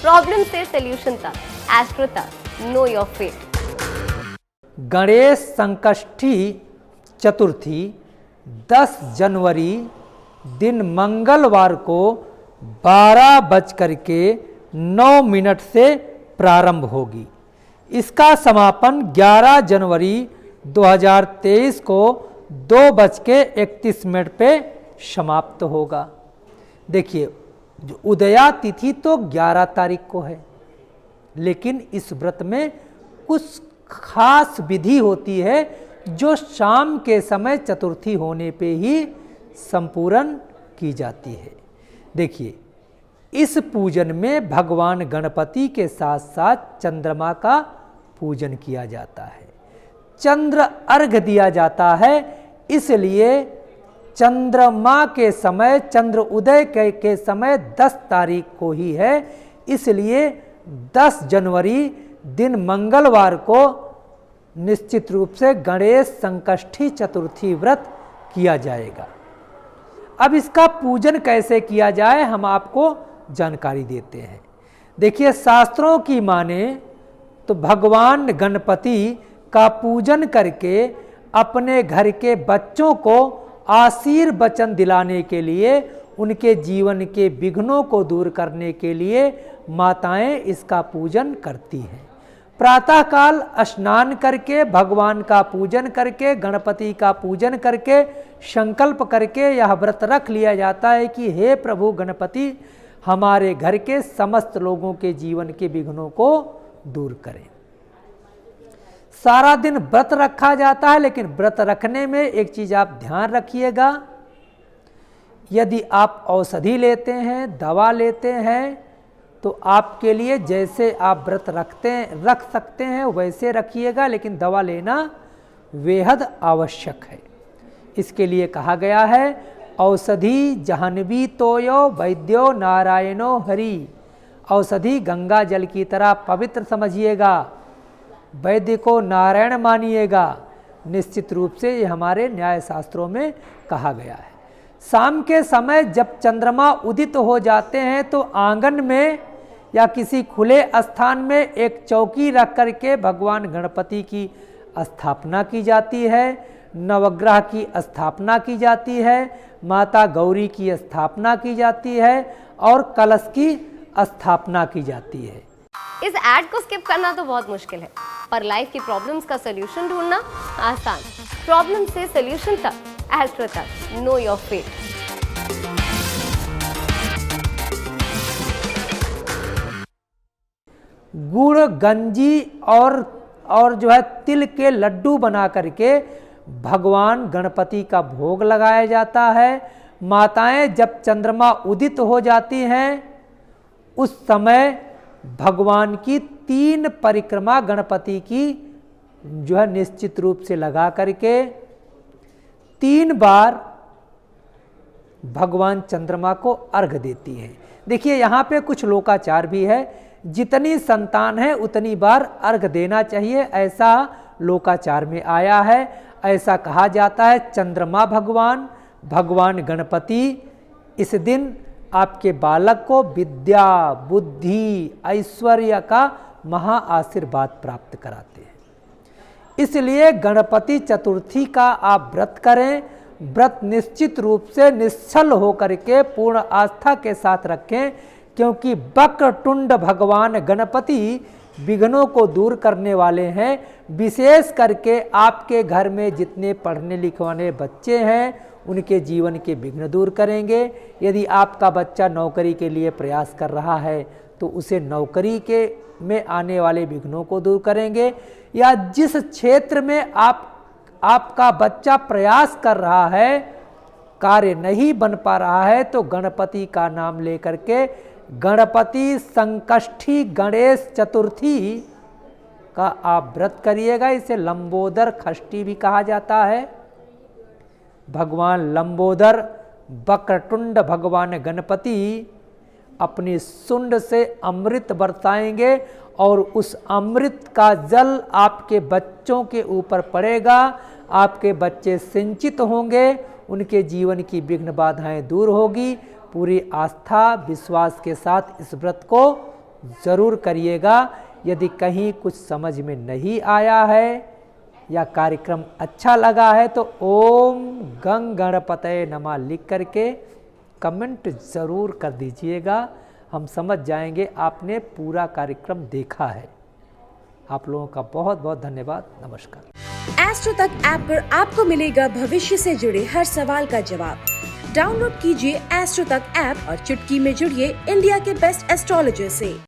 Problem से solution तक, astro तक, know your fate. Ganesh Sankashti Chaturthi 10 जनवरी दिन मंगलवार को 12:09 से प्रारंभ होगी। इसका समापन 11 जनवरी 2023 को 2:31 पे समाप्त होगा। देखिए, उदया तिथि तो 11 तारीख को है, लेकिन इस व्रत में कुछ खास विधि होती है जो शाम के समय चतुर्थी होने पे ही संपूर्ण की जाती है। देखिए, इस पूजन में भगवान गणपति के साथ साथ चंद्रमा का पूजन किया जाता है, चंद्र अर्घ दिया जाता है। इसलिए चंद्रमा के समय, चंद्र उदय के समय 10 तारीख को ही है। इसलिए 10 जनवरी दिन मंगलवार को निश्चित रूप से गणेश संकष्टी चतुर्थी व्रत किया जाएगा। अब इसका पूजन कैसे किया जाए, हम आपको जानकारी देते हैं। देखिए, शास्त्रों की माने तो भगवान गणपति का पूजन करके अपने घर के बच्चों को आशीर्वचन दिलाने के लिए, उनके जीवन के विघ्नों को दूर करने के लिए माताएं इसका पूजन करती हैं। प्रातःकाल स्नान करके, भगवान का पूजन करके, गणपति का पूजन करके, संकल्प करके यह व्रत रख लिया जाता है कि हे प्रभु गणपति, हमारे घर के समस्त लोगों के जीवन के विघ्नों को दूर करें। सारा दिन व्रत रखा जाता है, लेकिन व्रत रखने में एक चीज आप ध्यान रखिएगा, यदि आप औषधि लेते हैं, दवा लेते हैं, तो आपके लिए जैसे आप व्रत रख सकते हैं वैसे रखिएगा, लेकिन दवा लेना बेहद आवश्यक है। इसके लिए कहा गया है, औषधि जहन्वी तोयो वैद्यो नारायणो हरि। औषधि गंगा जल की तरह पवित्र समझिएगा, वैद्य को नारायण मानिएगा। निश्चित रूप से ये हमारे न्याय शास्त्रों में कहा गया है। शाम के समय जब चंद्रमा उदित हो जाते हैं तो आंगन में या किसी खुले स्थान में एक चौकी रख करके भगवान गणपति की स्थापना की जाती है, नवग्रह की स्थापना की जाती है, माता गौरी की स्थापना की जाती है और कलश की स्थापना की जाती है। इस ऐड को स्किप करना तो बहुत मुश्किल है, पर लाइफ की प्रॉब्लम्स का सलूशन ढूंढना आसान। प्रॉब्लम से सलूशन तक, एस्ट्रो तक, नो योर फेट। गुड़ गंजी और जो है तिल के लड्डू बना करके भगवान गणपति का भोग लगाया जाता है। माताएं जब चंद्रमा उदित हो जाती हैं उस समय भगवान की 3 परिक्रमा गणपति की जो है निश्चित रूप से लगा करके 3 बार भगवान चंद्रमा को अर्घ देती हैं। देखिए, यहाँ पे कुछ लोकाचार भी है, जितनी संतान है उतनी बार अर्घ देना चाहिए, ऐसा लोकाचार में आया है। ऐसा कहा जाता है, चंद्रमा भगवान गणपति इस दिन आपके बालक को विद्या, बुद्धि, ऐश्वर्य का महा आशीर्वाद प्राप्त कराते हैं। इसलिए गणपति चतुर्थी का आप व्रत करें। व्रत निश्चित रूप से निश्चल होकर के पूर्ण आस्था के साथ रखें, क्योंकि वक्रतुंड भगवान गणपति विघ्नों को दूर करने वाले हैं। विशेष करके आपके घर में जितने पढ़ने लिखवाने बच्चे हैं उनके जीवन के विघ्न दूर करेंगे। यदि आपका बच्चा नौकरी के लिए प्रयास कर रहा है तो उसे नौकरी के में आने वाले विघ्नों को दूर करेंगे। या जिस क्षेत्र में आपका बच्चा प्रयास कर रहा है, कार्य नहीं बन पा रहा है, तो गणपति का नाम लेकर के गणपति संकष्टी गणेश चतुर्थी का आप व्रत करिएगा। इसे लंबोदर खष्टी भी कहा जाता है। भगवान लंबोदर वक्रतुंड भगवान गणपति अपनी सुंड से अमृत बरसाएंगे और उस अमृत का जल आपके बच्चों के ऊपर पड़ेगा। आपके बच्चे सिंचित होंगे, उनके जीवन की विघ्न बाधाएं दूर होगी। पूरी आस्था विश्वास के साथ इस व्रत को ज़रूर करिएगा। यदि कहीं कुछ समझ में नहीं आया है या कार्यक्रम अच्छा लगा है तो ओम गंग गणपतये नमः लिख करके कमेंट ज़रूर कर दीजिएगा। हम समझ जाएंगे आपने पूरा कार्यक्रम देखा है। आप लोगों का बहुत बहुत धन्यवाद। नमस्कार। एस्ट्रो तक ऐप पर आपको मिलेगा भविष्य से जुड़े हर सवाल का जवाब। डाउनलोड कीजिए एस्ट्रो तक ऐप और चुटकी में जुड़िए इंडिया के बेस्ट एस्ट्रोलॉजर से।